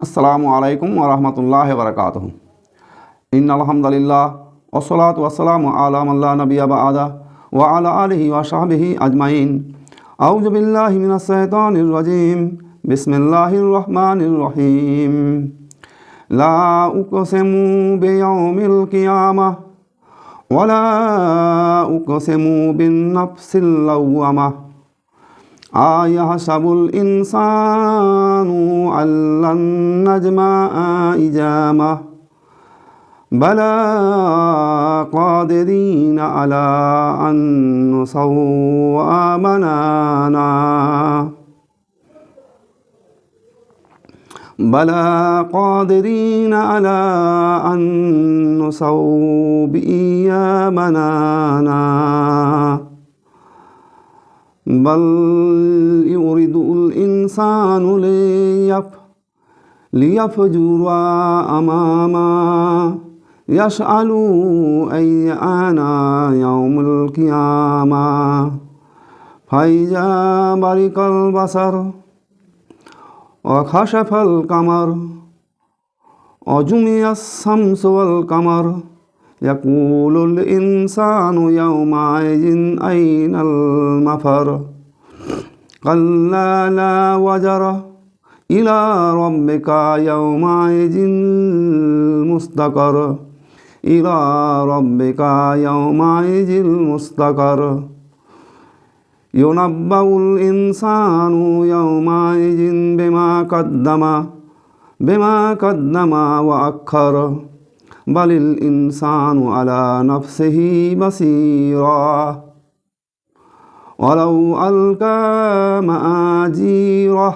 আসসালামু আলাইকুম ওয়া রাহমাতুল্লাহি ওয়া বারাকাতুহু। ইন্নাল হামদুলিল্লাহ ওয়াসসালাতু ওয়াসসালামু আলা মান লা নাবিয়্যা বা'দা ওয়া আলা আলিহি ওয়া সাহবিহি আজমাইন। আউযু বিল্লাহি মিনাশ শাইতানির রাজীম। বিসমিল্লাহির রহমানির রহিম। লা উকসিমু বিয়াউমিল কিয়ামাহ ওয়া লা উকসিমু বিন নাফসিল লাওয়ামাহ। আয়াহসাবুল ইনসানু আল্লান নাজমা'a ইজামাহ বালা কাদিরিনা আলা আন নুসাওয়া বানানা বালা কাদিরিনা আলা আন নুসাওবিয়া বানানা بل يريد الإنسان ليفجر أمامه يسأل أيان يوم القيامة فإذا برق البصر وخسف القمر وجمع الشمس والقمر يقول الإنسان يومئذ أين المفر كلا لا وزر إلى ربك يومئذ المستقر إلى ربك يومئذ المستقر ينبأ الإنسان يومئذ بما قدم وأخر بل الإنسان على نفسه بصيرا ولو ألقى مآجيره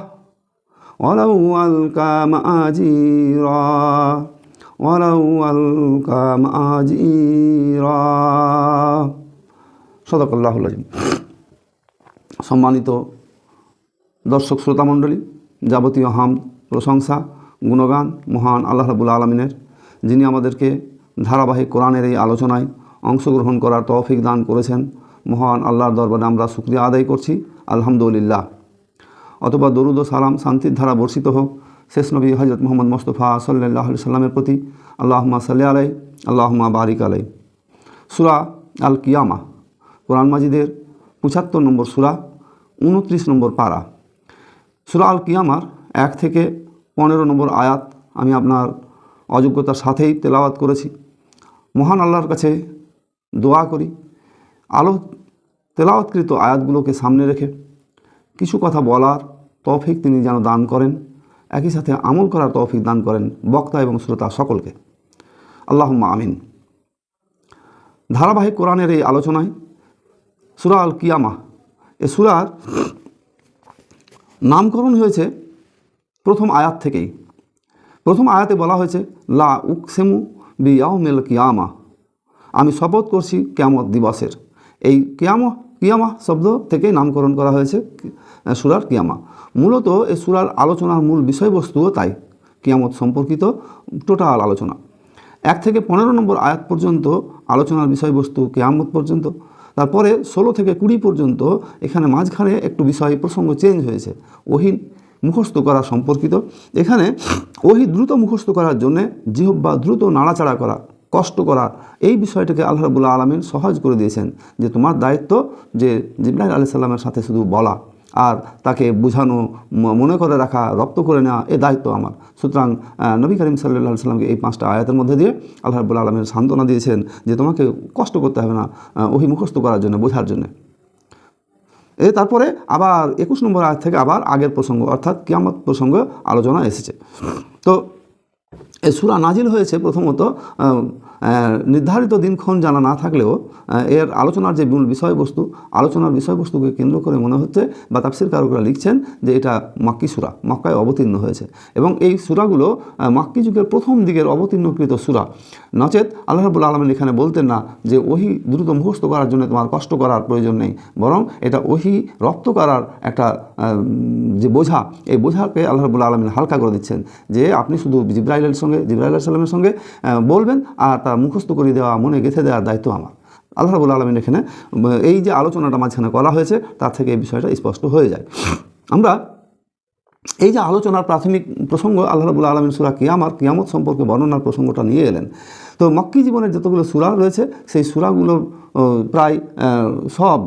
সদাকাল্লাহুল আযীম। সম্মানিত দর্শক শ্রোতা মণ্ডলী, যাবতীয় হামদ প্রশংসা গুণগান মহান আল্লাহ রাব্বুল আলামিনের, যিনি আমাদেরকে ধারাবাহিক কোরআনের এই আলোচনায় অংশগ্রহণ করার তৌফিক দান করেছেন। মহান আল্লাহর দরবারে আমরা শুকরিয়া আদায় করছি, আলহামদুলিল্লাহ। অথবা দরুদ ও সালাম শান্তির ধারা বর্ষিত হোক শেষ নবী হযরত মুহাম্মদ মুস্তাফা সাল্লাল্লাহু আলাইহি সাল্লামের প্রতি। আল্লাহুম্মা সাল্লি আলাইহি আল্লাহুম্মা বারিক আলাইহি। সূরা আল কিয়ামাহ কোরআন মাজিদের ৭৫ নম্বর সূরা, ২৯ নম্বর পারা। সূরা আল কিয়ামার ১ থেকে ১৫ নম্বর আয়াত আমি আপনার অযোগ্যতার সাথেই তেলাওয়াত করেছি। মহান আল্লাহর কাছে দোয়া করি তেলাওয়াতকৃত আয়াতগুলোকে সামনে রেখে কিছু কথা বলার তৌফিক তিনি যেন দান করেন, একই সাথে আমল করার তৌফিক দান করেন বক্তা এবং শ্রোতা সকলকে। আল্লাহুম্মা আমিন। ধারাবাহিক কোরআনের এই আলোচনায় সূরা আল কিয়ামাহ এ সূরার নামকরণ হয়েছে প্রথম আয়াত থেকেই। প্রথম আয়াতে বলা হয়েছে লা উকসিমু বিয়াউমিল কিয়ামাহ, আমি শপথ করছি কিয়ামত দিবসের। এই কিয়ামা শব্দ থেকেই নামকরণ করা হয়েছে সূরার কিয়ামা। মূলত এই সূরার আলোচনার মূল বিষয়বস্তুও তাই, কিয়ামত সম্পর্কিত টোটাল আলোচনা। ১ থেকে ১৫ নম্বর আয়াত পর্যন্ত আলোচনার বিষয়বস্তু কিয়ামত পর্যন্ত। তারপরে ১৬ থেকে ২০ পর্যন্ত এখানে মাঝখানে একটু বিষয় প্রসঙ্গ চেঞ্জ হয়েছে, ওহী মুখস্থ করা সম্পর্কিত। এখানে ওহী দ্রুত মুখস্থ করার জন্যে জিহ্বা দ্রুত নাড়াচাড়া করা, কষ্ট করা, এই বিষয়টাকে আল্লাহ রাব্বুল আলামিন সহজ করে দিয়েছেন যে তোমার দায়িত্ব যে জিবরাইল আলাইহিস সালামের সাথে শুধু বলা আর তাকে বোঝানো, মনে করে রাখা, রপ্ত করে নেওয়া, এ দায়িত্ব আমার। সুতরাং নবী করিম সাল্লাল্লাহু আলাইহি সাল্লামকে এই ৫টা আয়াতের মধ্যে দিয়ে আল্লাহ রাব্বুল আলামিন সান্ত্বনা দিয়েছেন যে তোমাকে কষ্ট করতে হবে না ওহী মুখস্থ করার জন্য, বোঝার জন্য। তারপরে আবার ২১ নম্বর আয়াত থেকে আবার আগের প্রসঙ্গ অর্থাৎ কিয়ামত প্রসঙ্গ আলোচনা এসেছে। তো এই সূরা নাজিল হয়েছে প্রথমত নির্ধারিত দিনক্ষণ জানা না থাকলেও এর আলোচনার যে মূল বিষয়বস্তু, আলোচনার বিষয়বস্তুকে কেন্দ্র করে মনে হচ্ছে বা তাফসীর কারকরা লিখছেন যে এটা মাক্কি সূরা, মক্কায় অবতীর্ণ হয়েছে এবং এই সূরাগুলো মাক্কি যুগের প্রথম দিকের অবতীর্ণকৃত সূরা। নচেত আল্লাহ রাব্বুল আলামিন এখানে বলতেন না যে ওহী দ্রুত মুখস্থ করার জন্য তোমার কষ্ট করার প্রয়োজন নেই, বরং এটা ওহী রপ্ত করার একটা যে বোঝা, এই বোঝাকে আল্লাহ রাব্বুল আলামিন হালকা করে দিচ্ছেন যে আপনি শুধু জিবরাইল আলাইহিস সালামের সঙ্গে বলবেন আর তা মুখস্থ করে দেওয়া, মনে গেঁথে দেওয়ার দায়িত্ব আমার। আল্লাহ রাব্বুল আলামিন এখানে এই যে আলোচনাটা মাঝখানে করা হয়েছে তার থেকে এই বিষয়টা স্পষ্ট হয়ে যায়। আমরা এই যে আলোচনার প্রাথমিক প্রসঙ্গ আল্লাহ রাব্বুল আলামিন সূরা কিয়ামত সম্পর্কে বর্ণনার প্রসঙ্গটা নিয়ে এলেন। তো মক্কি জীবনের যতগুলো সূরা রয়েছে সেই সূরাগুলোর প্রায় সব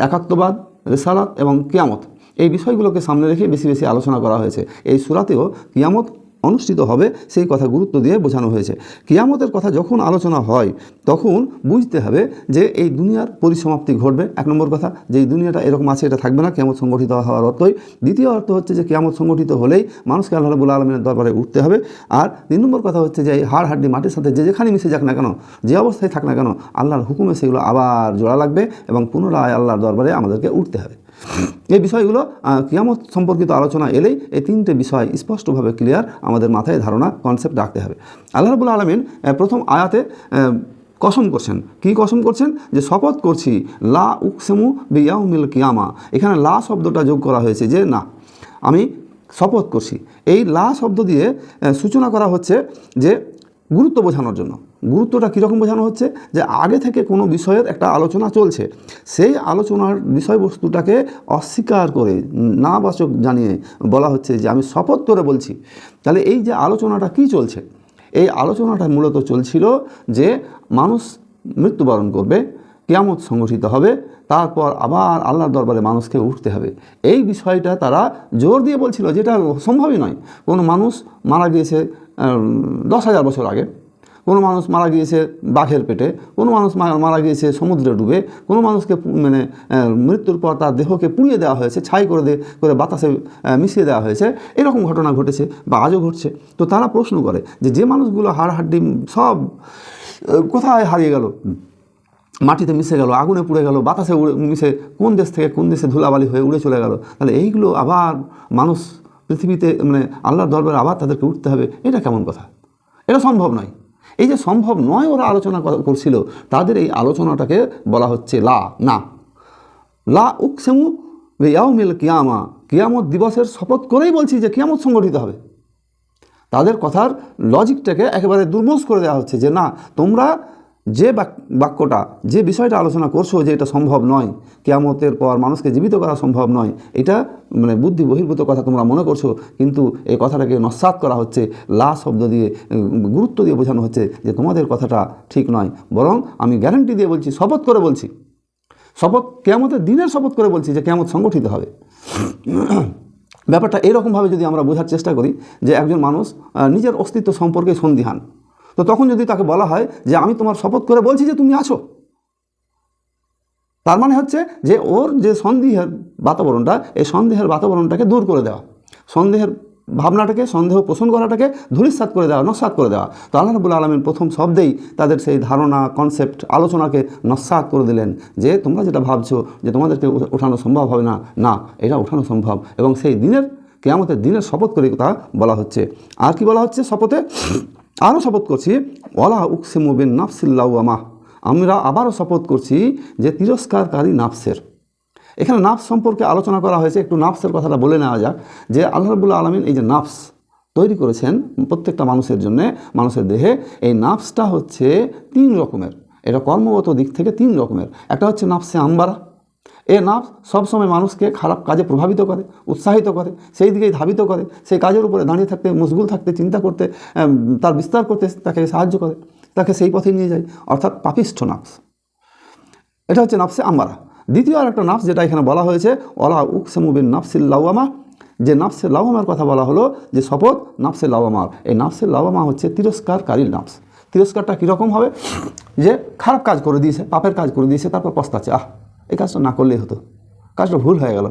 একাত্মবাদ, রিসালাত এবং কিয়ামত এই বিষয়গুলোকে সামনে রেখে বেশি বেশি আলোচনা করা হয়েছে। এই সূরাতেও কিয়ামত অনুষ্ঠিত হবে সেই কথা গুরুত্ব দিয়ে বোঝানো হয়েছে। কিয়ামতের কথা যখন আলোচনা হয় তখন বুঝতে হবে যে এই দুনিয়ার পরিসমাপ্তি ঘটবে। এক নম্বর কথা, যে এই দুনিয়াটা এরকম আছে এটা থাকবে না, কিয়ামত সংগঠিত হওয়ার অর্থই। দ্বিতীয় অর্থ হচ্ছে যে কিয়ামত সংগঠিত হলেই মানুষকে আল্লাহ রাব্বুল আলামিনের দরবারে উঠতে হবে। আর 3 নম্বর কথা হচ্ছে যে এই হাড় হাড্ডি মাটির সাথে যে যেখানে মিশে যাক না কেন, যে অবস্থায় থাক না কেন, আল্লাহর হুকুমে সেগুলো আবার জোড়া লাগবে এবং পুনরায় আল্লাহর দরবারে আমাদেরকে উঠতে হবে। এই বিষয়গুলো কিয়ামত সম্পর্কিত আলোচনা এলেই এই 3টে বিষয় স্পষ্টভাবে ক্লিয়ার আমাদের মাথায় ধারণা কনসেপ্ট রাখতে হবে। আল্লাহ রাব্বুল আলামিন প্রথম আয়াতে কসম করছেন। কি কসম করছেন? যে শপথ করছি লা উকসিমু বিয়াউমিল কিয়ামা। এখানে লা শব্দটা যোগ করা হয়েছে, যে না আমি শপথ করছি। এই লা শব্দ দিয়ে সূচনা করা হচ্ছে যে গুরুত্ব বোঝানোর জন্য। গুরুত্বটা কীরকম বোঝানো হচ্ছে? যে আগে থেকে কোনো বিষয়ের একটা আলোচনা চলছে, সেই আলোচনার বিষয়বস্তুটাকে অস্বীকার করে নাবাচক জানিয়ে বলা হচ্ছে যে আমি শপথ করে বলছি। তাহলে এই যে আলোচনাটা কি চলছে? এই আলোচনাটা মূলত চলছিল যে মানুষ মৃত্যুবরণ করবে, কিয়ামত সংগঠিত হবে, তারপর আবার আল্লাহর দরবারে মানুষকে উঠতে হবে। এই বিষয়টা তারা জোর দিয়ে বলছিল, যেটা সম্ভবই নয়। কোনো মানুষ মারা গিয়েছে 10,000 বছর আগে, কোনো মানুষ মারা গিয়েছে বাঘের পেটে, কোনো মানুষ মারা গিয়েছে সমুদ্রে ডুবে, কোনো মানুষকে মানে মৃত্যুর পর তার দেহকে পুড়িয়ে দেওয়া হয়েছে, ছাই করে বাতাসে মিশিয়ে দেওয়া হয়েছে। এরকম ঘটনা ঘটেছে বা আজও ঘটছে। তো তারা প্রশ্ন করে যে মানুষগুলো হাড় হাড্ডি সব কোথায় হারিয়ে গেল, মাটিতে মিশে গেল, আগুনে পুড়ে গেল, বাতাসে মিশে কোন দেশ থেকে কোন দেশে ধুলাবালি হয়ে উড়ে চলে গেল, তাহলে এইগুলো আবার মানুষ পৃথিবীতে মানে আল্লাহর দরবারে আবার তাদেরকে উঠতে হবে, এটা কেমন কথা? এটা সম্ভব নয়। এই যে সম্ভব নয় ওরা আলোচনা করছিল, তাদের এই আলোচনাটাকে বলা হচ্ছে লা উকসিমু বিয়াউমিল কিয়ামা। কিয়ামত দিবসের শপথ করেই বলছি যে কিয়ামত সংগঠিত হবে। তাদের কথার লজিকটাকে একেবারে দুর্মোষ করে দেওয়া হচ্ছে যে না, তোমরা যে বাক্যটা, যে বিষয়টা আলোচনা করছো যে এটা সম্ভব নয়, কিয়ামতের পর মানুষকে জীবিত করা সম্ভব নয়, এটা মানে বুদ্ধি বহির্ভূত কথা তোমরা মনে করছো, কিন্তু এই কথাটাকে নস্যাৎ করা হচ্ছে, লা শব্দ দিয়ে গুরুত্ব দিয়ে বোঝানো হচ্ছে যে তোমাদের কথাটা ঠিক নয়। বরং আমি গ্যারান্টি দিয়ে বলছি, শপথ করে বলছি, শপথ কিয়ামতের দিনের শপথ করে বলছি যে কিয়ামত সংগঠিত হবে। ব্যাপারটা এরকমভাবে যদি আমরা বোঝার চেষ্টা করি যে একজন মানুষ নিজের অস্তিত্ব সম্পর্কে সন্দিহান, তো তখন যদি তাকে বলা হয় যে আমি তোমার শপথ করে বলছি যে তুমি আছো, তার মানে হচ্ছে যে ওর যে সন্দেহের বাতাবরণটা, এই সন্দেহের বাতাবরণটাকে দূর করে দেওয়া, সন্দেহের ভাবনাটাকে, সন্দেহ পোষণ করাটাকে ধূলিসাৎ করে দেওয়া, নস্যাৎ করে দেওয়া। তো আল্লাহ রাব্বুল আলামিন প্রথম শব্দেই তাদের সেই ধারণা, কনসেপ্ট, আলোচনাকে নস্যাৎ করে দিলেন যে তোমরা যেটা ভাবছো যে তোমাদেরকে ওঠানো সম্ভব হবে না, না, এটা ওঠানো সম্ভব। এবং সেই দিনের, কিয়ামতের দিনের শপথ করে তা বলা হচ্ছে। আর কি বলা হচ্ছে শপথে? আরও শপথ করছি ওয়ালা উকসিমু বিন নাফসিল লাওয়ামাহ। আমরা আবারও শপথ করছি যে তিরস্কারকারী নাফসের। এখানে নাফস সম্পর্কে আলোচনা করা হয়েছে, একটু নাফসের কথাটা বলে নেওয়া যাক। যে আল্লাহ রাব্বুল আলামিন এই যে নাফস তৈরি করেছেন প্রত্যেকটা মানুষের জন্যে, মানুষের দেহে, এই নাফসটা হচ্ছে 3 রকমের। এটা কর্মগত দিক থেকে 3 রকমের। একটা হচ্ছে নাফসে আম্বারা। এ নাফস সবসময় মানুষকে খারাপ কাজে প্রভাবিত করে, উৎসাহিত করে, সেই দিকেই ধাবিত করে, সেই কাজের উপরে দাঁড়িয়ে থাকতে, মশগুল থাকতে, চিন্তা করতে, তার বিস্তার করতে তাকে সাহায্য করে, তাকে সেই পথে নিয়ে যায়, অর্থাৎ পাপিষ্ঠ নাফস। এটা হচ্ছে নাফসে আম্বারা। দ্বিতীয় আর একটা নাফস যেটা এখানে বলা হয়েছে ওয়ালা উকসিমু বিন নাফসিল লাওয়ামা, যে নাফসে লাওয়ামার কথা বলা হলো, যে শপথ নাফসে লাওয়ামার। এই নাফসে লাওয়ামা হচ্ছে তিরস্কারকারী নাফস। তিরস্কারটা কীরকম হবে? যে খারাপ কাজ করে দিয়েছে, পাপের কাজ করে দিয়েছে, তারপর পস্তাচ্ছে, এই কাজটা না করলেই হতো, কাজটা ভুল হয়ে গেল।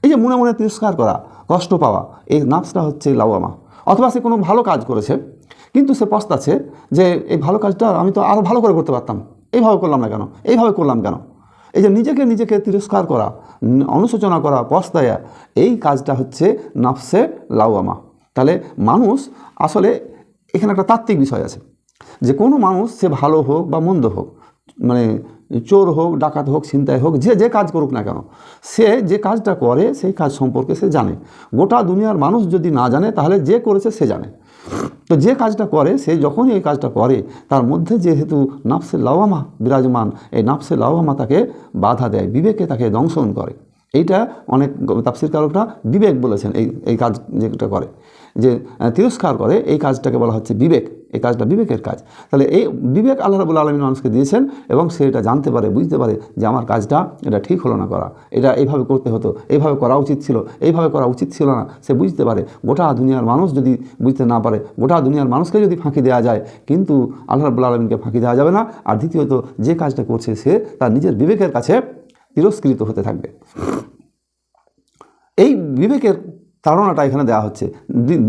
এই যে মনে মনে তিরস্কার করা, কষ্ট পাওয়া, এই নাফসটা হচ্ছে লাওয়ামা। অথবা সে কোনো ভালো কাজ করেছে কিন্তু সে পস্তাচ্ছে যে এই ভালো কাজটা আমি তো আরও ভালো করে করতে পারতাম, এইভাবে করলাম না কেন, এইভাবে করলাম কেন। এই যে নিজেকে তিরস্কার করা, অনুশোচনা করা, পস্তায়া, এই কাজটা হচ্ছে নাফসে লাওয়ামা। তাহলে মানুষ আসলে এখানে একটা তাত্ত্বিক বিষয় আছে যে কোনো মানুষ সে ভালো হোক বা মন্দ হোক, মানে চোর হোক, ডাকাত হোক, ছিনতাই হোক, যে কাজ করুক না কেন, সে যে কাজটা করে সেই কাজ সম্পর্কে সে জানে। গোটা দুনিয়ার মানুষ যদি না জানে তাহলে যে করেছে সে জানে। তো যে কাজটা করে, সে যখনই এই কাজটা করে, তার মধ্যে যেহেতু নাফসে লাওয়ামা বিরাজমান, এই নাফসে লাওয়ামা তাকে বাধা দেয়, বিবেকে তাকে দংশন করে। এইটা অনেক তাফসীরকারকরা বিবেক বলেছেন। এই কাজ যেটা করে, যে তিরস্কার করে, এই কাজটাকে বলা হচ্ছে বিবেক। এই কাজটা বিবেকের কাজ। তাহলে এই বিবেক আল্লাহ রাব্বুল আলামিন মানুষকে দিয়েছেন, এবং সে এটা জানতে পারে, বুঝতে পারে যে আমার কাজটা এটা ঠিক হলো না করা, এটা এইভাবে করতে হতো, এইভাবে করা উচিত ছিল, এইভাবে করা উচিত ছিল না। সে বুঝতে পারে। গোটা দুনিয়ার মানুষ যদি বুঝতে না পারে, গোটা দুনিয়ার মানুষকে যদি ফাঁকি দেওয়া যায়, কিন্তু আল্লাহ রাব্বুল আলামিনকে ফাঁকি দেওয়া যাবে না। আর দ্বিতীয়ত, যে কাজটা করছে সে তার নিজের বিবেকের কাছে তিরস্কৃত হতে থাকবে। এই বিবেকের তাড়নাটা এখানে দেওয়া হচ্ছে।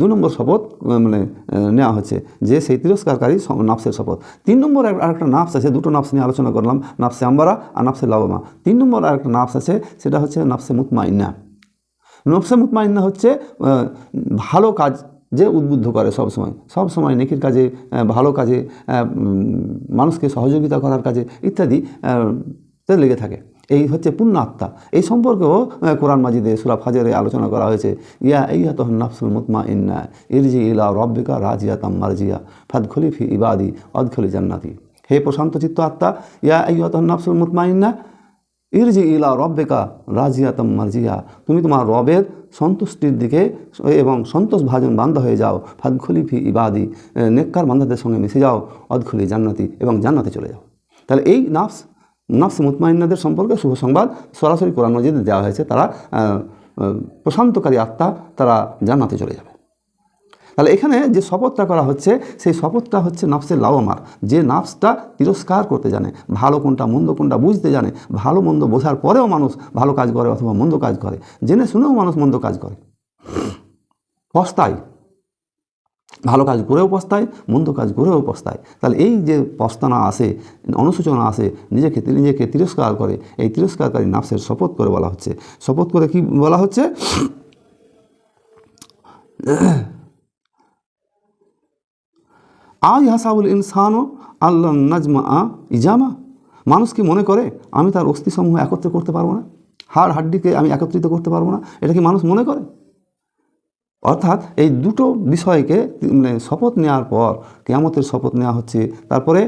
2 নম্বর শপথ মানে নেওয়া হচ্ছে, যে সেই তিরস্কারকারী নাফসের শপথ। 3 নম্বর আরেকটা নাফস আছে, দুটো নাফস নিয়ে আলোচনা করলাম, নাফসে আম্বারা আর নাফসে লাওয়ামা। 3 নম্বর আরেকটা নাফস আছে, সেটা হচ্ছে নাফসে মুতমাইন্না। নাফসে মুতমাইন্না হচ্ছে ভালো কাজ যে উদ্বুদ্ধ করে সবসময় নেকির কাজে, ভালো কাজে, মানুষকে সহযোগিতা করার কাজে ইত্যাদি লেগে থাকে। এই হচ্ছে পুণ্যাত্মা। এই সম্পর্কেও কোরআন মাজিদে সূরা ফাজরে আলোচনা করা হয়েছে। ইয়া আইয়াতুহান নাফসুল মুতমাইন্না ইরজি ইলা রাব্বিকা রাজিয়াতাম মারজিয়া ফাদখুলি ফি ইবাদি ওয়াদখুলি জান্নাতি। হে প্রশান্ত চিত্ত আত্মা, ইয়া আইয়াতুহান নাফসুল মুতমাইন্না ইরজি ইলা রাব্বিকা রাজিয়াতাম মারজিয়া, তুমি তোমার রবের সন্তুষ্টির দিকে এবং সন্তোষভাজন বান্দা হয়ে যাও। ফাদখুলি ফি ইবাদি, নেককার বান্দাদের সঙ্গে মিশে যাও। ওয়াদখুলি জান্নাতি, এবং জান্নাতে চলে যাও। তাহলে এই নাফস মুতমাইন্নাদের সম্পর্কে শুভ সংবাদ সরাসরি কোরআন মাজিদে দেওয়া হয়েছে। তারা প্রশান্তকারী আত্মা, তারা জান্নাতে চলে যাবে। তাহলে এখানে যে শপথটা করা হচ্ছে, সেই শপথটা হচ্ছে নাফসের লাওয়ামার, যে নাফসটা তিরস্কার করতে জানে, ভালো কোনটা মন্দ কোনটা বুঝতে জানে। ভালো মন্দ বোঝার পরেও মানুষ ভালো কাজ করে অথবা মন্দ কাজ করে, জেনে শুনেও মানুষ মন্দ কাজ করে, পস্তায়, ভালো কাজ করেও পস্তায়, মন্দ কাজ করেও পস্তায়। তাহলে এই যে পস্তানা আসে, অনুশোচনা আসে, নিজেকে তিরস্কার করে, এই তিরস্কারকারী নাফসের শপথ করে বলা হচ্ছে। শপথ করে কি বলা হচ্ছে? আজ হাসাবুল ইনসানো আল্লাহ নাজমা ইজামা, মানুষ কি মনে করে আমি তার অস্থিসমূহ একত্র করতে পারবো না, হাড় হাড্ডিকে আমি একত্রিত করতে পারবো না? এটা কি মানুষ মনে করে? অর্থাৎ এই দুটো বিষয়কে মানে শপথ নেওয়ার পর কিয়ামতের শপথ নেওয়া হচ্ছে, তারপরে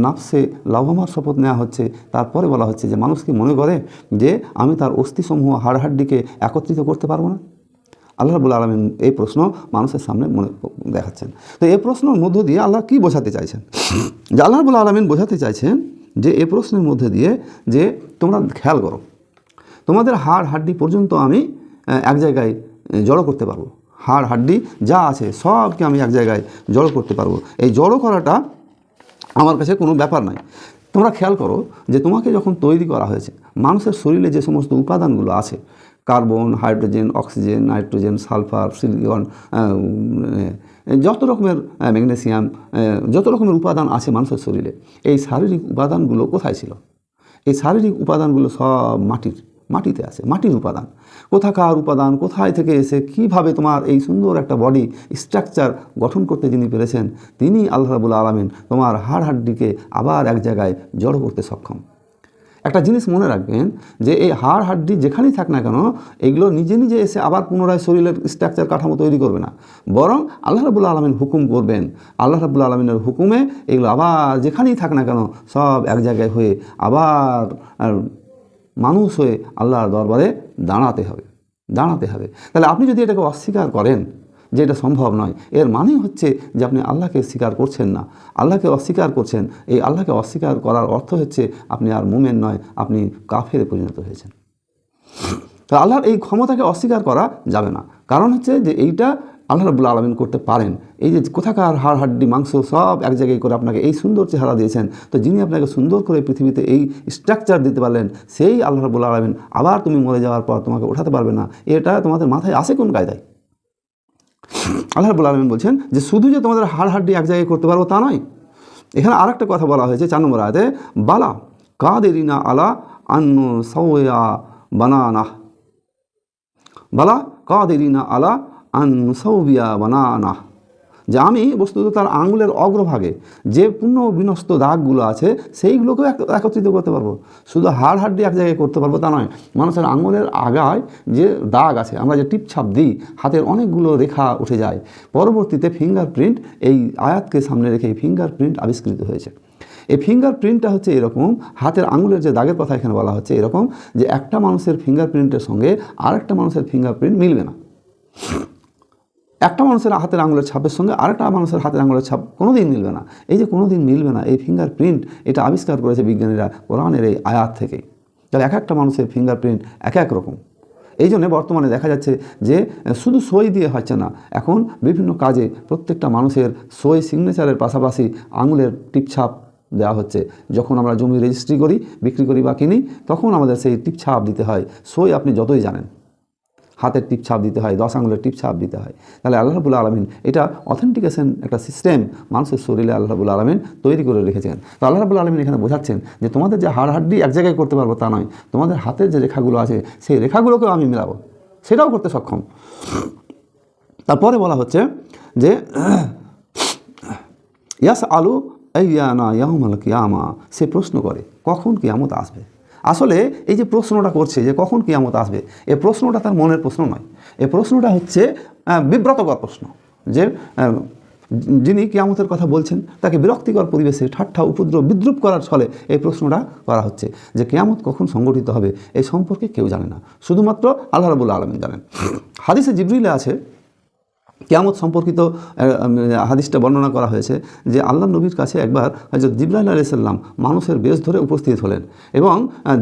নাফসে লাওয়ামার শপথ নেওয়া হচ্ছে, তারপরে বলা হচ্ছে যে মানুষ কি মনে করে যে আমি তার অস্থিসমূহ হাড় হাড্ডিকে একত্রিত করতে পারবো না? আল্লাহ রাব্বুল আলামিন এই প্রশ্ন মানুষের সামনে মনে দেখাচ্ছেন। তো এই প্রশ্নের মধ্য দিয়ে আল্লাহ কি বোঝাতে চাইছেন? যে আল্লাহ রাব্বুল আলামিন বোঝাতে চাইছেন যে এই প্রশ্নের মধ্যে দিয়ে যে তোমরা খেয়াল করো, তোমাদের হাড় হাড্ডি পর্যন্ত আমি এক জায়গায় জড়ো করতে পারবো। হাড় হাড্ডি যা আছে সবকে আমি এক জায়গায় জড়ো করতে পারবো। এই জড়ো করাটা আমার কাছে কোনো ব্যাপার নয়। তোমরা খেয়াল করো যে তোমাকে যখন তৈরি করা হয়েছে, মানুষের শরীরে যে সমস্ত উপাদানগুলো আছে, carbon, hydrogen, oxygen, nitrogen, sulphur, silicon, যত রকমের ম্যাগনেসিয়াম, যত রকমের উপাদান আছে মানুষের শরীরে, এই শারীরিক উপাদানগুলো কোথায় ছিল? এই শারীরিক উপাদানগুলো সব মাটিতে আছে, মাটির উপাদান। কোথাকার উপাদান, কোথায় থেকে এসে কীভাবে তোমার এই সুন্দর একটা বডি স্ট্রাকচার গঠন করতে যিনি পেরেছেন, তিনি আল্লাহ রাব্বুল আলামিন তোমার হাড় হাড্ডিকে আবার এক জায়গায় জড়ো করতে সক্ষম। একটা জিনিস মনে রাখবেন যে এই হাড় হাড্ডি যেখানেই থাক না কেন, এগুলো নিজে নিজে এসে আবার পুনরায় শরীরের স্ট্রাকচার কাঠামো তৈরি করবে না, বরং আল্লাহ রাব্বুল আলামিন হুকুম করবেন। আল্লাহ রাব্বুল আলামিনের হুকুমে এগুলো আবার যেখানেই থাক না কেন সব এক জায়গায় হয়ে আবার মানুষ হয়ে আল্লাহর দরবারে দাঁড়াতে হবে। তাহলে আপনি যদি এটাকে অস্বীকার করেন যে এটা সম্ভব নয়, এর মানে হচ্ছে যে আপনি আল্লাহকে স্বীকার করছেন না, আল্লাহকে অস্বীকার করছেন। এই আল্লাহকে অস্বীকার করার অর্থ হচ্ছে আপনি আর মুমিন নয়, আপনি কাফেরে পরিণত হয়েছেন। তো আল্লাহর এই ক্ষমতাকে অস্বীকার করা যাবে না। কারণ হচ্ছে যে এইটা আল্লাহ রাব্বুল আলামিন করতে পারেন। এই যে কোথাকার হাড় হাড্ডি মাংস সব এক জায়গায় করে আপনাকে এই সুন্দর চেহারা দিয়েছেন, তো যিনি আপনাকে সুন্দর করে পৃথিবীতে এই স্ট্রাকচার দিতে পারলেন, সেই আল্লাহ রাব্বুল আলামিন আবার তুমি মরে যাওয়ার পর তোমাকে ওঠাতে পারবে না, এটা তোমাদের মাথায় আসে কোন কায়দায়? আল্লাহ রাব্বুল আলামিন বলছেন যে শুধু যে তোমাদের হাড় হাড্ডি এক জায়গায় করতে পারবো তা নয়। এখানে আর একটা কথা বলা হয়েছে 4 নম্বর আয়াতে, বালা কাদেরিনা আলা আন্নু সাওয়া বানানা, বালা কাদেরিনা আলা আন্নু সাওবিয়া বানানা, যে আমি বস্তুত তার আঙুলের অগ্রভাগে যে পূর্ণ বিনষ্ট দাগগুলো আছে সেইগুলোকেও একত্রিত করতে পারবো। শুধু হাড় হাড্ডি এক জায়গায় করতে পারবো তা নয়, মানুষের আঙুলের আগায় যে দাগ আছে, আমরা যে টিপছাপ দিই, হাতের অনেকগুলো রেখা উঠে যায়। পরবর্তীতে ফিঙ্গারপ্রিন্ট, এই আয়াতকে সামনে রেখে ফিঙ্গারপ্রিন্ট আবিষ্কৃত হয়েছে। এই ফিঙ্গারপ্রিন্টটা হচ্ছে এরকম, হাতের আঙুলের যে দাগের কথা এখানে বলা হচ্ছে এরকম যে একটা মানুষের ফিঙ্গারপ্রিন্টের সঙ্গে আরেকটা মানুষের ফিঙ্গারপ্রিন্ট মিলবে না। একটা মানুষের হাতের আঙুলের ছাপের সঙ্গে আরেকটা মানুষের হাতের আঙুলের ছাপ কোনোদিন মিলবে না। এই যে কোনোদিন মিলবে না, এই ফিঙ্গারপ্রিন্ট এটা আবিষ্কার করেছে বিজ্ঞানীরা কোরআনের এই আয়াত থেকেই। তাহলে এক একটা মানুষের ফিঙ্গারপ্রিন্ট এক এক রকম। এই জন্যে বর্তমানে দেখা যাচ্ছে যে শুধু সই দিয়ে হচ্ছে না, এখন বিভিন্ন কাজে প্রত্যেকটা মানুষের সই সিগনেচারের পাশাপাশি আঙুলের টিপছাপ দেওয়া হচ্ছে। যখন আমরা জমি রেজিস্ট্রি করি, বিক্রি করি বা কিনি, তখন আমাদের সেই টিপছাপ দিতে হয়। সই আপনি যতই জানেন, হাতের টিপছাপ দিতে হয়, 10 আঙুলের টিপছাপ দিতে হয়। তাহলে আল্লাহ রাব্বুল আলামিন এটা অথেন্টিকেশন একটা সিস্টেম মানুষের শরীরে আল্লাহ রাব্বুল আলামিন তৈরি করে রেখেছেন। তো আল্লাহ রাব্বুল আলামিন এখানে বোঝাচ্ছেন যে তোমাদের যে হাড়হাড্ডি এক জায়গায় করতে পারবো তা নয়, তোমাদের হাতের যে রেখাগুলো আছে সেই রেখাগুলোকেও আমি মেলাবো, সেটাও করতে সক্ষম। তারপরে বলা হচ্ছে যে ইয়াস আলু আইয়ানা ইয়াউমাল কিয়ামা, সে প্রশ্ন করে কখন কিয়ামত আসবে। আসলে এই যে প্রশ্নটা করছে যে কখন কিয়ামত আসবে, এই প্রশ্নটা তার মনের প্রশ্ন নয়, এই প্রশ্নটা হচ্ছে বিব্রতকর প্রশ্ন। যে যিনি কিয়ামতের কথা বলছেন তাকে বিরক্তিকর পরিবেশে ঠাট্টা উপদ্রব বিদ্রুপ করার ছলে এই প্রশ্নটা করা হচ্ছে যে কিয়ামত কখন সংগঠিত হবে এই সম্পর্কে কেউ জানে না, শুধুমাত্র আল্লাহ রাব্বুল আলামিন জানেন। হাদিসে জিবরিলে আছে, কিয়ামত সম্পর্কিত হাদিসটা বর্ণনা করা হয়েছে যে আল্লাহ নবীর কাছে একবার হযরত জিবরাইল আলাইহিস সালাম মানুষের বেশ ধরে উপস্থিত হলেন এবং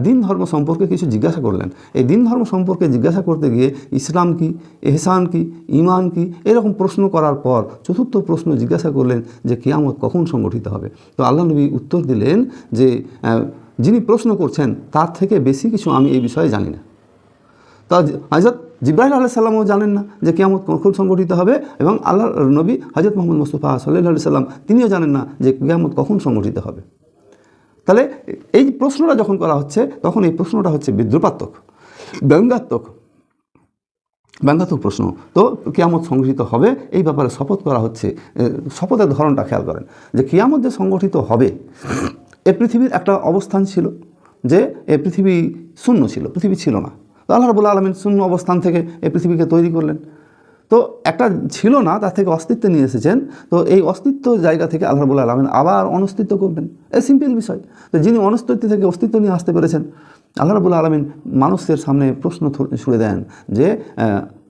দিন ধর্ম সম্পর্কে কিছু জিজ্ঞাসা করলেন। এই দিন ধর্ম সম্পর্কে জিজ্ঞাসা করতে গিয়ে ইসলাম কি, ইহসান কি, ঈমান কি, এরকম প্রশ্ন করার পর চতুর্থ প্রশ্ন জিজ্ঞাসা করলেন যে কিয়ামত কখন সংগঠিত হবে। তো আল্লাহ নবী উত্তর দিলেন যে যিনি প্রশ্ন করছেন তার থেকে বেশি কিছু আমি এই বিষয়ে জানি না। তা হযরত জিবরাইল আলাইহিস সালামও জানেন না যে কিয়ামত কখন সংগঠিত হবে, এবং আল্লাহর নবী হযরত মুহাম্মদ মুস্তাফা সাল্লাল্লাহু আলাইহি সাল্লাম তিনিও জানেন না যে কিয়ামত কখন সংগঠিত হবে। তাহলে এই প্রশ্নটা যখন করা হচ্ছে তখন এই প্রশ্নটা হচ্ছে বিদ্রুপাত্মক, ব্যঙ্গাত্মক প্রশ্ন। তো কিয়ামত সংগঠিত হবে এই ব্যাপারে শপথ করা হচ্ছে। শপথের ধরনটা খেয়াল করেন যে কিয়ামত যে সংগঠিত হবে, এ পৃথিবীর একটা অবস্থান ছিল যে এ পৃথিবী শূন্য ছিল, পৃথিবী ছিল না। তো আল্লাহ রাব্বুল আলামিন শূন্য অবস্থান থেকে এই পৃথিবীকে তৈরি করলেন। তো একটা ছিল না, তার থেকে অস্তিত্ব নিয়ে এসেছেন। তো এই অস্তিত্ব জায়গা থেকে আল্লাহ রাব্বুল আলামিন আবার অনস্তিত্ব করবেন, এই সিম্পল বিষয়। তো যিনি অনস্তিত্ব থেকে অস্তিত্ব নিয়ে আসতে পেরেছেন, আল্লাহ রাব্বুল আলামিন মানুষের সামনে প্রশ্ন ছুড়ে দেন যে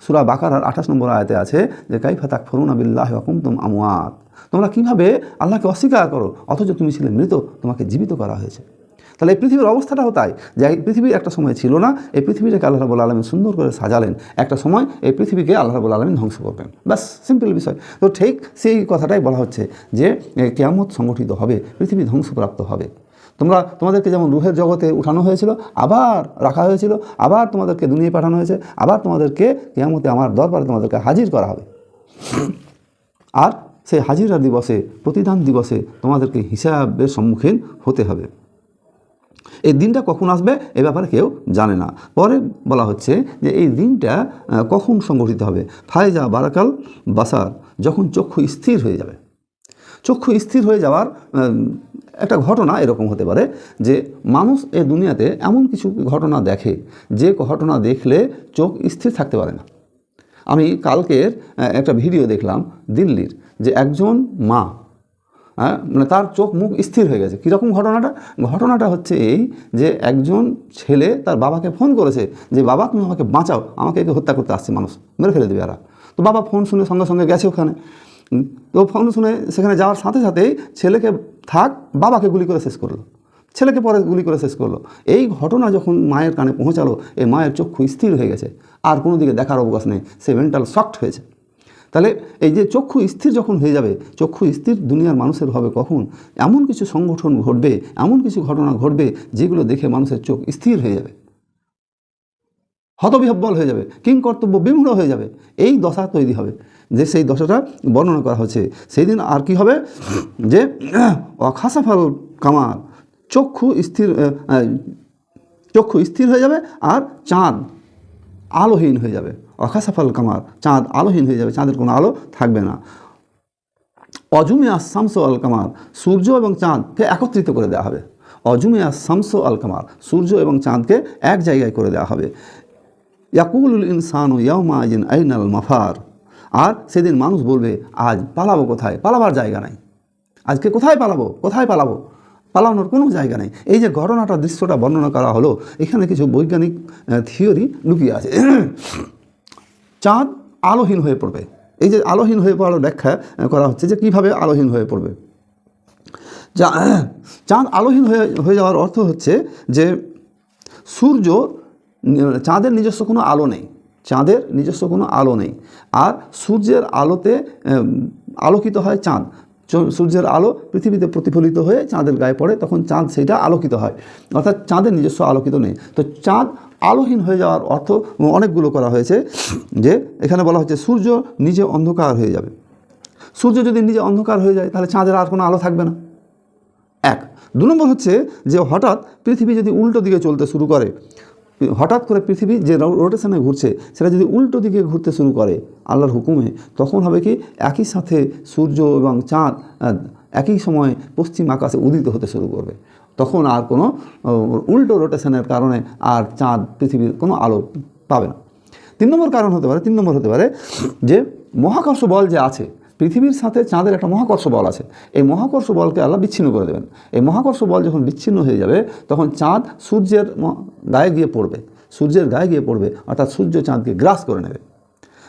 সূরা বাকারার 28 নম্বর আয়াতে আছে যে কাইফা তাকফুরুনা বিল্লাহি ওয়া কুনতুম আমওয়াত, তোমরা কীভাবে আল্লাহকে অস্বীকার করো অথচ তুমি ছিলে মৃত, তোমাকে জীবিত করা হয়েছে। তাহলে এই পৃথিবীর অবস্থাটাও তাই যে এই পৃথিবী একটা সময় ছিল না, এই পৃথিবীটাকে আল্লাহ রাব্বুল আলামিন সুন্দর করে সাজালেন, একটা সময় এই পৃথিবীকে আল্লাহ রাব্বুল আলামিন ধ্বংস করবেন, ব্যাস সিম্পল বিষয়। তো ঠিক সেই কথাটাই বলা হচ্ছে যে কিয়ামত সংগঠিত হবে, পৃথিবী ধ্বংসপ্রাপ্ত হবে। তোমাদেরকে যেমন রুহের জগতে উঠানো হয়েছিল, আবার রাখা হয়েছিল, আবার তোমাদেরকে দুনিয়ায় পাঠানো হয়েছে, আবার তোমাদেরকে কিয়ামতে আমার দরবারে তোমাদেরকে হাজির করা হবে। আর সেই হাজিরা দিবসে, প্রতিদান দিবসে তোমাদেরকে হিসাবের সম্মুখীন হতে হবে। এই দিনটা কখন আসবে এ ব্যাপারে কেউ জানে না। পরে বলা হচ্ছে যে এই দিনটা কখন সংগঠিত হবে, ফায়জা বারাকাল বাসার, যখন চক্ষু স্থির হয়ে যাবে। চক্ষু স্থির হয়ে যাওয়ার একটা ঘটনা এরকম হতে পারে যে মানুষ এ দুনিয়াতে এমন কিছু ঘটনা দেখে যে ঘটনা দেখলে চোখ স্থির থাকতে পারে না। আমি কালকের একটা ভিডিও দেখলাম দিল্লির, যে একজন মা মানে তার চোখ মুখ স্থির হয়ে গেছে। কীরকম ঘটনাটা হচ্ছে এই যে একজন ছেলে তার বাবাকে ফোন করেছে যে বাবা তুমি আমাকে বাঁচাও, আমাকে একে হত্যা করতে আসছে মানুষ, মেরে ফেলে দেবে এরা। তো বাবা ফোন শুনে সঙ্গে সঙ্গে গেছে ওখানে। তো ফোন শুনে সেখানে যাওয়ার সাথে সাথেই ছেলেকে থাক বাবাকে গুলি করে শেষ করলো, ছেলেকে পরে গুলি করে শেষ করলো। এই ঘটনা যখন মায়ের কানে পৌঁছালো, এই মায়ের চক্ষু স্থির হয়ে গেছে, আর কোনো দিকে দেখার অবকাশ নেই, সে মেন্টাল শকড হয়েছে। তাহলে এই যে চক্ষু স্থির যখন হয়ে যাবে, চক্ষু স্থির দুনিয়ার মানুষের হবে কখন, এমন কিছু সংগঠন ঘটবে, এমন কিছু ঘটনা ঘটবে যেগুলো দেখে মানুষের চোখ স্থির হয়ে যাবে, হতবিহ্বল হয়ে যাবে, কিংকর্তব্য বিমূঢ় হয়ে যাবে। এই দশা তৈরি হবে, যে সেই দশাটা বর্ণনা করা হচ্ছে। সেই দিন আর কি হবে যে অখাসাফাল কামার, চক্ষু স্থির হয়ে যাবে, আর চাঁদ আলোহীন হয়ে যাবে। অখাসাফাল কামার, চাঁদ আলোহীন হয়ে যাবে, চাঁদের কোনো আলো থাকবে না। অজুমিয়া শামস আল কামার, সূর্য এবং চাঁদকে একত্রিত করে দেওয়া হবে। অজুমিয়া শামস আল কামার, সূর্য এবং চাঁদকে এক জায়গায় করে দেওয়া হবে। ইয়াকুলুল ইনসানু ইয়াউমা ইযিন আইনাল মাফার, আর সেদিন মানুষ বলবে আজ পালাবো কোথায়, পালাবার জায়গা নাই, আজকে কোথায় পালাবো। পালানোর কোনো জায়গা নেই। এই যে ঘটনাটা দৃশ্যটা বর্ণনা করা হলো, এখানে কিছু বৈজ্ঞানিক থিওরি লুকিয়ে আছে। চাঁদ আলোহীন হয়ে পড়বে। এই যে আলোহীন হয়ে পড়ার ব্যাখ্যা করা হচ্ছে যে কীভাবে আলোহীন হয়ে পড়বে। চাঁদ আলোহীন হয়ে যাওয়ার অর্থ হচ্ছে যে সূর্য, চাঁদের নিজস্ব কোনো আলো নেই, চাঁদের নিজস্ব কোনো আলো নেই, আর সূর্যের আলোতে আলোকিত হয় চাঁদ। সূর্যের আলো পৃথিবীতে প্রতিফলিত হয়ে চাঁদের গায়ে পড়ে, তখন চাঁদ সেইটা আলোকিত হয়, অর্থাৎ চাঁদের নিজস্ব আলোকিত নেই। তো চাঁদ আলোহীন হয়ে যাওয়ার অর্থ অনেকগুলো করা হয়েছে, যে এখানে বলা হচ্ছে সূর্য নিজে অন্ধকার হয়ে যাবে। সূর্য যদি নিজে অন্ধকার হয়ে যায় তাহলে চাঁদের আর কোনো আলো থাকবে না, এক। 2 নম্বর হচ্ছে যে হঠাৎ পৃথিবী যদি উল্টো দিকে চলতে শুরু করে, হঠাৎ করে পৃথিবী যে রোটেশনে ঘুরছে সেটা যদি উল্টো দিকে ঘুরতে শুরু করে আল্লাহর হুকুমে, তখন হবে কি একই সাথে সূর্য এবং চাঁদ একই সময়ে পশ্চিম আকাশে উদিত হতে শুরু করবে। তখন আর কোনো উল্টো রোটেশনের কারণে আর চাঁদ পৃথিবীর কোনো আলো পাবে না। 3 নম্বর কারণ হতে পারে, 3 নম্বর হতে পারে যে মহাকর্ষ বল যে আছে, পৃথিবীর সাথে চাঁদের একটা মহাকর্ষ বল আছে, এই মহাকর্ষ বলকে আল্লাহ বিচ্ছিন্ন করে দেবেন। এই মহাকর্ষ বল যখন বিচ্ছিন্ন হয়ে যাবে তখন চাঁদ সূর্যের গায়ে গিয়ে পড়বে, সূর্যের গায়ে গিয়ে পড়বে, অর্থাৎ সূর্য চাঁদকে গ্রাস করে নেবে।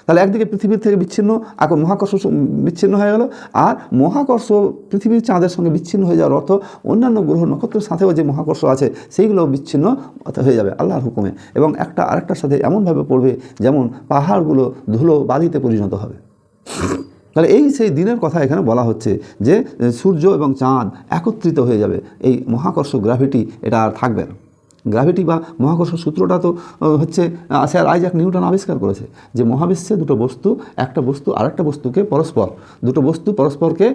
তাহলে একদিকে পৃথিবীর থেকে বিচ্ছিন্ন, এখন মহাকর্ষ বিচ্ছিন্ন হয়ে গেল, আর মহাকর্ষ পৃথিবীর চাঁদের সঙ্গে বিচ্ছিন্ন হয়ে যাওয়ার অর্থ অন্যান্য গ্রহ নক্ষত্রের সাথেও যে মহাকর্ষ আছে সেইগুলো বিচ্ছিন্ন হয়ে যাবে আল্লাহর হুকুমে, এবং একটা আরেকটার সাথে এমনভাবে পড়বে যেমন পাহাড়গুলো ধুলো বালিতে পরিণত হবে। তাহলে এই সেই দিনের কথা এখানে বলা হচ্ছে যে সূর্য এবং চাঁদ একত্রিত হয়ে যাবে, এই মহাকর্ষ গ্র্যাভিটি এটা আর থাকবে না। গ্র্যাভিটি বা মহাকর্ষ সূত্রটা তো হচ্ছে স্যার আইজ্যাক নিউটন আবিষ্কার করেছে, যে মহাবিশ্বে দুটো বস্তু, একটা বস্তু আরেকটা বস্তুকে দুটো বস্তু পরস্পরকে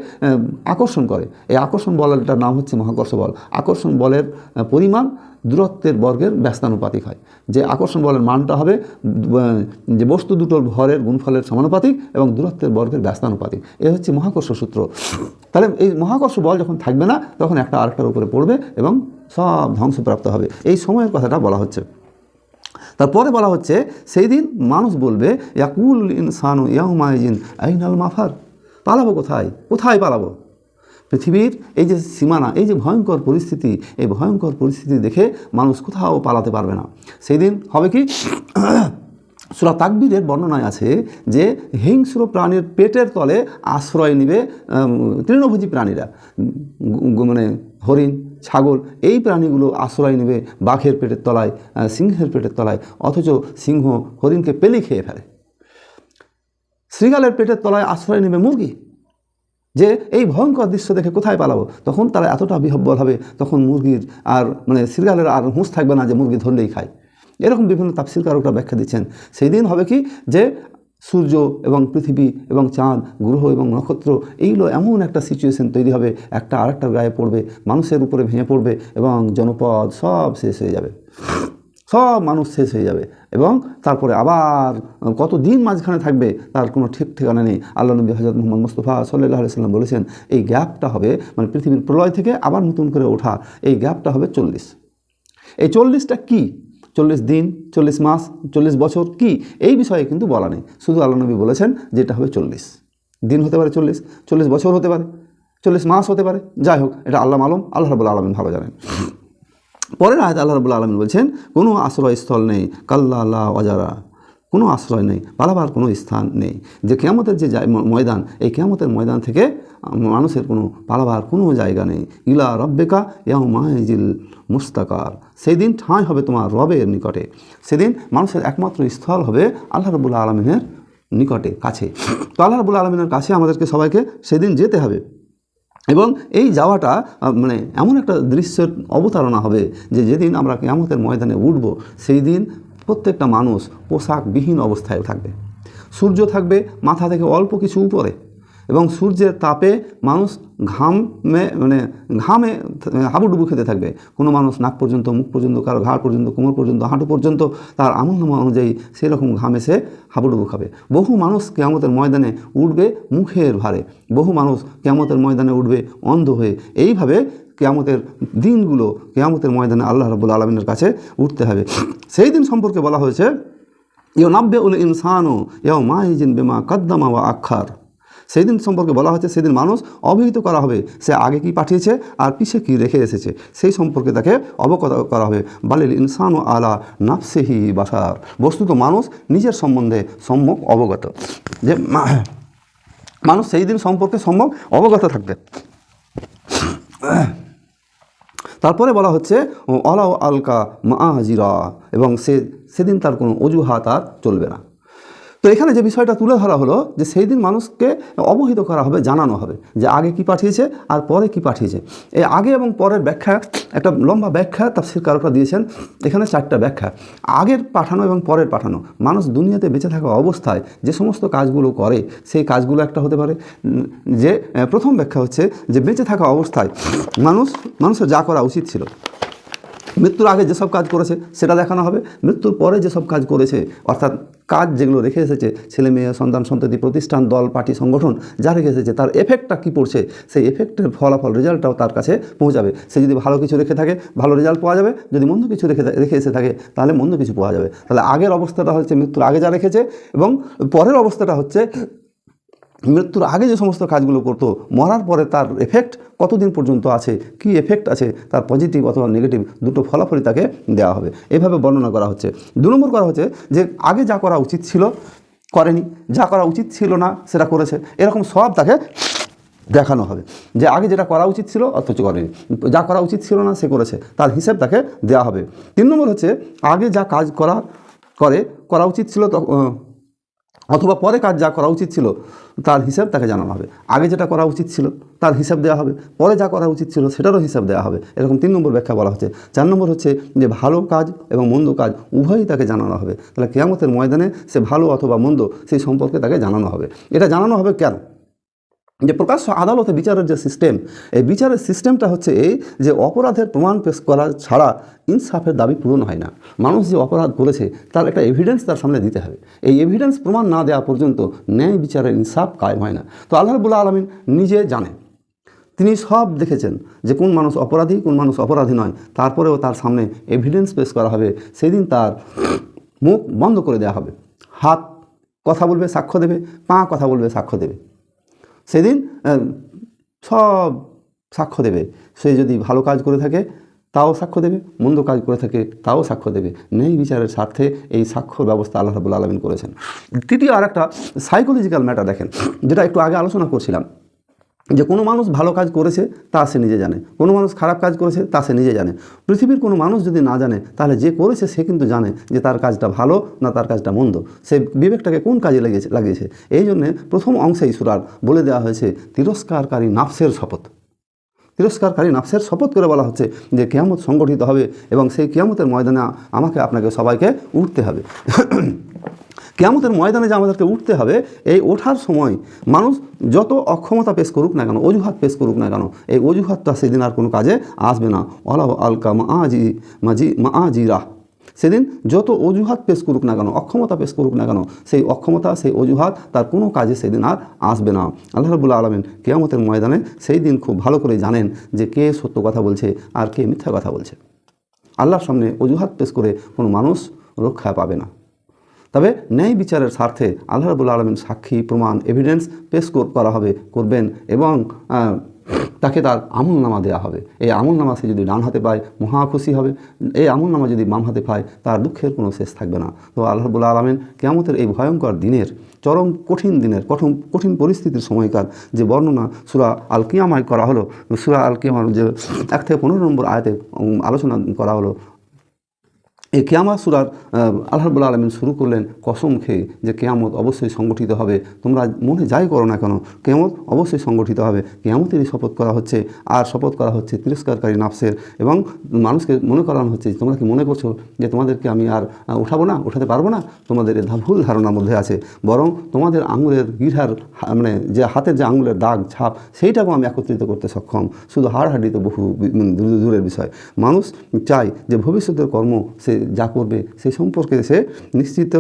আকর্ষণ করে, এই আকর্ষণ বলটার নাম হচ্ছে মহাকর্ষ বল। আকর্ষণ বলের পরিমাণ দূরত্বের বর্গের ব্যস্তানুপাতিক হয়, যে আকর্ষণ বলের মানটা হবে যে বস্তু দুটোর ভরের গুণফলের সমানুপাতিক এবং দূরত্বের বর্গের ব্যস্তানুপাতিক। এ হচ্ছে মহাকর্ষ সূত্র। তাহলে এই মহাকর্ষ বল যখন থাকবে না তখন একটা আরেকটার উপরে পড়বে এবং সব ধ্বংসপ্রাপ্ত হবে, এই সময়ের কথাটা বলা হচ্ছে। তারপরে বলা হচ্ছে সেই দিন মানুষ বলবে ইয়াকুল ইনসানু ইয়াউমাইজিন আইনাল মাফার, পালাবো কোথায়, কোথায় পালাবো? পৃথিবীর এই যে সীমানা, এই যে ভয়ঙ্কর পরিস্থিতি, এই ভয়ঙ্কর পরিস্থিতি দেখে মানুষ কোথাও পালাতে পারবে না। সেই দিন হবে কি, সূরা তাকবীরের বর্ণনায় আছে যে হিংস্র প্রাণীর পেটের তলে আশ্রয় নেবে তৃণভোজী প্রাণীরা, মানে হরিণ, ছাগল, এই প্রাণীগুলো আশ্রয় নেবে বাঘের পেটের তলায়, সিংহের পেটের তলায়, অথচ সিংহ হরিণকে পেলে খেয়ে ফেলে। শৃগালের পেটের তলায় আশ্রয় নেবে মুরগি। যে এই ভয়ঙ্কর দৃশ্য দেখে কোথায় পালাবো? তখন তারা এতটা বিহব্বল হবে, তখন মুরগির আর মানে শৃগালের আর হুঁশ থাকবে না যে মুরগি ধরলেই খায়। এরকম বিভিন্ন তাফসীরকারকরা ব্যাখ্যা দিচ্ছেন। সেই দিন হবে কি যে সূর্য এবং পৃথিবী এবং চাঁদ, গ্রহ এবং নক্ষত্র, এইগুলো এমন একটা সিচুয়েশন তৈরি হবে, একটা আরেকটার গায়ে পড়বে, মানুষের উপরে ভেঙে পড়বে এবং জনপদ সব শেষ হয়ে যাবে, সব মানুষ শেষ হয়ে যাবে, এবং তারপরে আবার কত দিন মাঝখানে থাকবে তার কোনো ঠিক ঠিকানা নেই। আল্লাহ নবী হযরত মুহাম্মদ মুস্তাফা সাল্লাল্লাহু আলাইহি সাল্লাম বলেছেন এই গ্যাপটা হবে, মানে পৃথিবীর প্রলয় থেকে আবার নতুন করে ওঠা, এই গ্যাপটা হবে 40। এই 40টা কী? 40 দিন, 40 মাস, 40 বছর কি, এই বিষয়ে কিন্তু বলা নেই। শুধু আল্লাহ নবী বলেছেন যেটা হবে 40 দিন হতে পারে, 40 বছর হতে পারে, 40 মাস হতে পারে, যাই হোক এটা আল্লাহ মালুম, আল্লাহ রাব্বুল আলামিন ভালো জানেন। পরের আয়াতে আল্লাহ রাব্বুল আলামিন বলছেন কোনো আশ্রয়স্থল নেই, কাল্লা লা ওয়াজারা, কোনো আশ্রয় নেই, পালাবার কোনো স্থান নেই। যে কিয়ামতের যে ময়দান, এই কিয়ামতের ময়দান থেকে মানুষের কোনো পালাবার কোনো জায়গা নেই। ইলা রব্বিকা ইয়াউমাইজিল মুস্তাকার, সেই দিন ঠাঁই হবে তোমার রবের নিকটে। সেদিন মানুষের একমাত্র স্থল হবে আল্লাহ রাব্বুল আলামিনের নিকটে, কাছে। তো আল্লাহ রাব্বুল আলামিনের কাছে আমাদেরকে সবাইকে সেদিন যেতে হবে, এবং এই যাওয়াটা মানে এমন একটা দৃশ্যের অবতারণা হবে যে যেদিন আমরা কিয়ামতের ময়দানে উঠব, সেই দিন প্রত্যেকটা মানুষ পোশাকবিহীন অবস্থায় থাকবে। সূর্য থাকবে মাথা থেকে অল্প কিছু উপরে, এবং সূর্যের তাপে মানুষ ঘামে হাবুডুবু খেতে থাকবে। কোনো মানুষ নাক পর্যন্ত, মুখ পর্যন্ত, কারো ঘাড় পর্যন্ত, কোমর পর্যন্ত, হাঁটু পর্যন্ত তার আমলনামা অনুযায়ী সেরকম ঘামে সে হাবুডুবু খাবে। বহু মানুষ কিয়ামতের ময়দানে উঠবে মুখের ভারে, বহু মানুষ কিয়ামতের ময়দানে উঠবে অন্ধ হয়ে। এইভাবে কিয়ামতের দিনগুলো, কিয়ামতের ময়দানে আল্লাহ রাব্বুল আলামিনের কাছে উঠতে হবে। সেই দিন সম্পর্কে বলা হয়েছে ইউনাব্বিউল ইনসানু ইয়াউমাইজিন বিমা কদ্দামা ওয়া আখার, সেই দিন সম্পর্কে বলা হচ্ছে সেদিন মানুষ অবহিত করা হবে সে আগে কি পাঠিয়েছে আর পিছে কি রেখে এসেছে, সেই সম্পর্কে তাকে অবগত করা হবে। বালিল ইনসান ও আলা নাফসিহি বাসার, বস্তুত মানুষ নিজের সম্বন্ধে সম্যক অবগত, যে মানুষ সেই দিন সম্পর্কে সম্যক অবগত থাকবে। তারপরে বলা হচ্ছে অলাও আলকা মাআজিরা, এবং সেদিন তার কোনো অজুহাত আর চলবে না। তো এখানে যে বিষয়টা তুলে ধরা হলো যে সেই দিন মানুষকে অবহিত করা হবে, জানানো হবে যে আগে কি পাঠিয়েছে আর পরে কি পাঠিয়েছে। এই আগে এবং পরের ব্যাখ্যা, একটা লম্বা ব্যাখ্যা তাফসীরকাররা দিয়েছেন। এখানে 4টা ব্যাখ্যা। আগের পাঠানো এবং পরের পাঠানো, মানুষ দুনিয়াতে বেঁচে থাকা অবস্থায় যে সমস্ত কাজগুলো করে সেই কাজগুলো একটা হতে পারে। যে প্রথম ব্যাখ্যা হচ্ছে যে বেঁচে থাকা অবস্থায় মানুষের যা করা উচিত ছিল, মৃত্যুর আগে যেসব কাজ করেছে সেটা দেখানো হবে, মৃত্যুর পরে যেসব কাজ করেছে অর্থাৎ কাজ যেগুলো রেখে এসেছে, ছেলে মেয়ে, সন্তান সন্ততি, প্রতিষ্ঠান, দল, পার্টি, সংগঠন যা রেখে এসেছে তার এফেক্টটা কী পড়ছে, সেই এফেক্টের ফলাফল, রেজাল্টটাও তার কাছে পৌঁছাবে। সে যদি ভালো কিছু রেখে থাকে ভালো রেজাল্ট পাওয়া যাবে, যদি মন্দ কিছু রেখে এসে থাকে তাহলে মন্দ কিছু পাওয়া যাবে। তাহলে আগের অবস্থাটা হচ্ছে মৃত্যুর আগে যা রেখেছে, এবং পরের অবস্থাটা হচ্ছে মৃত্যুর আগে যে সমস্ত কাজগুলো করতো মরার পরে তার এফেক্ট কতদিন পর্যন্ত আছে, কি এফেক্ট আছে, তার পজিটিভ অথবা নেগেটিভ দুটো ফলাফলই তাকে দেওয়া হবে। এইভাবে বর্ণনা করা হচ্ছে। 2 নম্বর করা হচ্ছে যে আগে যা করা উচিত ছিল করেনি, যা করা উচিত ছিল না সেটা করেছে, এরকম সব তাকে দেখানো হবে। যে আগে যেটা করা উচিত ছিল অথচ করেনি, যা করা উচিত ছিল না সে করেছে, তার হিসেব তাকে দেওয়া হবে। 3 নম্বর হচ্ছে আগে যা কাজ করা উচিত ছিল অথবা পরে কাজ যা করা উচিত ছিল তার হিসাব তাকে জানানো হবে। আগে যেটা করা উচিত ছিল তার হিসাব দেওয়া হবে, পরে যা করা উচিত ছিল সেটারও হিসাব দেওয়া হবে। এরকম 3 নম্বর ব্যাখ্যা বলা হচ্ছে। 4 নম্বর হচ্ছে যে ভালো কাজ এবং মন্দ কাজ উভয়ই তাকে জানানো হবে। তাহলে কিয়ামতের ময়দানে সে ভালো অথবা মন্দ সেই সম্পর্কে তাকে জানানো হবে। এটা জানানো হবে কেন? যে প্রকাশ্য আদালতে বিচারের যে সিস্টেম, এই বিচারের সিস্টেমটা হচ্ছে এই যে অপরাধের প্রমাণ পেশ করা ছাড়া ইনসাফের দাবি পূরণ হয় না। মানুষ যে অপরাধ করেছে তার একটা এভিডেন্স তার সামনে দিতে হবে। এই এভিডেন্স প্রমাণ না দেওয়া পর্যন্ত ন্যায় বিচারের ইনসাফ কায়েম হয় না। তো আল্লাহ রাব্বুল আলামিন নিজে জানেন, তিনি সব দেখেছেন যে কোন মানুষ অপরাধী কোন মানুষ অপরাধী নয়। তারপরেও তার সামনে এভিডেন্স পেশ করা হবে। সেদিন তার মুখ বন্ধ করে দেওয়া হবে, হাত কথা বলবে সাক্ষ্য দেবে, পা কথা বলবে সাক্ষ্য দেবে। সেদিন সব সাক্ষ্য দেবে। সে যদি ভালো কাজ করে থাকে তাও সাক্ষ্য দেবে, মন্দ কাজ করে থাকে তাও সাক্ষ্য দেবে। ন্যায় বিচারের স্বার্থে এই সাক্ষ্যর ব্যবস্থা আল্লাহ রাব্বুল আলামিন করেছেন। তৃতীয় আর একটা সাইকোলজিক্যাল ম্যাটার দেখেন, যেটা একটু আগে আলোচনা করছিলাম, যে কোনো মানুষ ভালো কাজ করেছে তা সে নিজে জানে, কোনো মানুষ খারাপ কাজ করেছে তা সে নিজে জানে। পৃথিবীর কোনো মানুষ যদি না জানে তাহলে যে করেছে সে কিন্তু জানে যে তার কাজটা ভালো না তার কাজটা মন্দ, সে বিবেকটাকে কোন কাজে লাগিয়েছে। এই জন্যে প্রথম অংশেই সূরার বলে দেওয়া হয়েছে তিরস্কারকারী নাফসের শপথ। তিরস্কারকারী নাফসের শপথ করে বলা হচ্ছে যে কিয়ামত সংগঠিত হবে এবং সেই কিয়ামতের ময়দানে আমাকে আপনাকে সবাইকে উঠতে হবে। কিয়ামতের ময়দানে যে আমাদেরকে উঠতে হবে, এই ওঠার সময় মানুষ যত অক্ষমতা পেশ করুক না কেন, অজুহাত পেশ করুক না কেন, এই অজুহাতটা সেদিন আর কোনো কাজে আসবে না। অলাহ আলকা মাআজিরা, সেদিন যত অজুহাত পেশ করুক না কেন, অক্ষমতা পেশ করুক না কেন, সেই অক্ষমতা সেই অজুহাত তার কোনো কাজে সেদিন আর আসবে না। আল্লাহ রাব্বুল আলামিন কিয়ামতের ময়দানে সেই দিন খুব ভালো করে জানেন যে কে সত্য কথা বলছে আর কে মিথ্যা কথা বলছে। আল্লাহর সামনে অজুহাত পেশ করে কোনো মানুষ রক্ষা পাবে না। তবে ন্যায় বিচারের স্বার্থে আল্লাহ রাব্বুল আলামিন সাক্ষী প্রমাণ এভিডেন্স পেশ করবেন এবং তাকে তার আমলনামা দেওয়া হবে। এই আমলনামা সে যদি ডান হাতে পায় মহা খুশি হবে, এই আমলনামা যদি বাম হাতে পায় তার দুঃখের কোনো শেষ থাকবে না। তো আল্লাহ রাব্বুল আলামিন কিয়ামতের এই ভয়ঙ্কর দিনের, চরম কঠিন দিনের, কঠিন পরিস্থিতির সময়কার যে বর্ণনা সূরা আল কিয়ামায় করা হলো, সূরা আল কিয়ামার যে 1 থেকে 15 নম্বর আয়াতে আলোচনা করা হলো, এই কিয়ামত সূরার আল্লাহ রাব্বুল আলামিন শুরু করলেন কসম খেয়ে যে কিয়ামত অবশ্যই সংগঠিত হবে। তোমরা মনে যাই করো না কেন কিয়ামত অবশ্যই সংগঠিত হবে। কিয়ামতেরই শপথ করা হচ্ছে, আর শপথ করা হচ্ছে তিরস্কারকারী নাফসের, এবং মানুষকে মনে করানো হচ্ছে তোমরা কি মনে করছো যে তোমাদেরকে আমি আর উঠাতে পারবো না? তোমাদের ভুল ধারণার মধ্যে আছে, বরং তোমাদের আঙুলের গিঠার মানে যে হাতের যে আঙুলের দাগ ছাপ সেইটাকেও আমি একত্রিত করতে সক্ষম। শুধু হাড়হাড্ডি তো বহু দূরের বিষয়। মানুষ চায় যে ভবিষ্যতের কর্ম সে যা করবে সেই সম্পর্কে সে নিশ্চিত,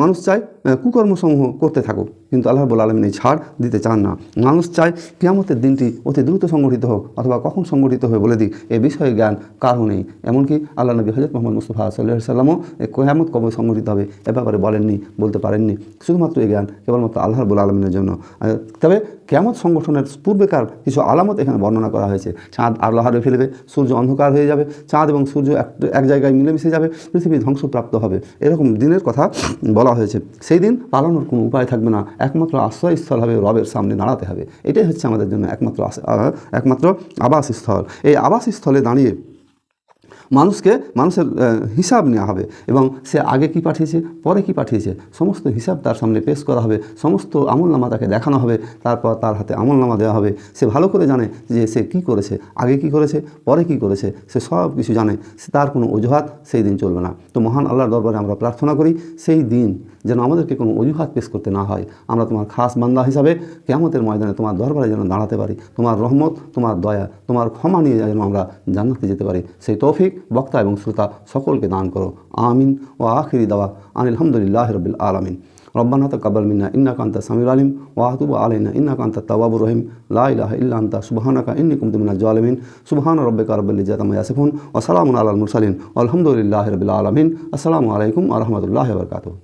মানুষ চায় কুকর্মসমূহ করতে থাকো, কিন্তু আল্লাহ রাব্বুল আলামিন এই ছাড় দিতে চান না। মানুষ চায় কিয়ামতের দিনটি অতি দ্রুত সংগঠিত হোক, অথবা কখন সংগঠিত হয়ে বলে দিক, এ বিষয়ে জ্ঞান কারও নেই। এমনকি আল্লাহ নবী হযরত মুহাম্মদ মুস্তাফা সাল্লাল্লাহু আলাইহি সাল্লামও কিয়ামত কবে সংগঠিত হবে এ ব্যাপারে বলেননি, বলতে পারেননি। শুধুমাত্র এই জ্ঞান কেবলমাত্র আল্লাহ রাব্বুল আলামিনের জন্য। তবে কিয়ামত সংগঠনের পূর্বেকার কিছু আলামত এখানে বর্ণনা করা হয়েছে। চাঁদ আলো হারিয়ে ফেলবে, সূর্য অন্ধকার হয়ে যাবে, চাঁদ এবং সূর্য এক জায়গায় মিলেমিশে যাবে, পৃথিবী ধ্বংসপ্রাপ্ত হবে, এরকম দিনের কথা বলা হয়েছে। সেই দিন পালানোর কোনো উপায় থাকবে না, একমাত্র আশ্রয়স্থল হবে রবের সামনে দাঁড়াতে হবে। এটাই হচ্ছে আমাদের জন্য একমাত্র আবাসস্থল। এই আবাসস্থলে দাঁড়িয়ে মানুষের হিসাব নেওয়া হবে, এবং সে আগে কি পাঠিয়েছে, পরে কি পাঠিয়েছে, সমস্ত হিসাব তার সামনে পেশ করা হবে, সমস্ত আমলনামা তাকে দেখানো হবে, তারপর তার হাতে আমলনামা দেওয়া হবে। সে ভালো করে জানে যে সে কি করেছে, আগে কি করেছে, পরে কি করেছে, সে সব কিছু জানে। তার কোনো অজুহাত সেই দিন চলবে না। তো মহান আল্লাহর দরবারে আমরা প্রার্থনা করি সেই দিন যেন আমাদেরকে কোনো অজুহাত পেশ করতে না হয়। আমরা তোমার খাস বান্দা হিসাবে কিয়ামতের ময়দানে তোমার দরবারে যেন দাঁড়াতে পারি, তোমার রহমত, তোমার দয়া, তোমার ক্ষমা নিয়ে যেন আমরা জান্নাতে যেতে পারি, সেই তৌফিক বক্তা এবং শ্রোতা সকলকে দান করো। আমিন। ও আখিরি দাওয়া আনিল হামদুলিল্লাহি রাব্বিল আলামিন। রব্বানা তাকাব্বাল মিন্না ইন্নাকা আনতাস সামিউল আলিম ওয়া তুব আলাইনা ইন্নাকা আনতাত তাওয়াবুর রহিম। লা ইলাহা ইল্লা আনতা সুবহানাকা ইন্নী কুনতু মিনাজ জালিমিন। সুবহানা রাব্বিকা রাব্বিল ইজ্জাতি আম্মা ইয়াসিফুন ওয়া সালামুন আলাল মুরসালিন ওয়া আলহামদুলিল্লাহি রাব্বিল আলামিন। আসসালামু আলাইকুম ওয়া রাহমাতুল্লাহি ওয়া বারাকাতুহু।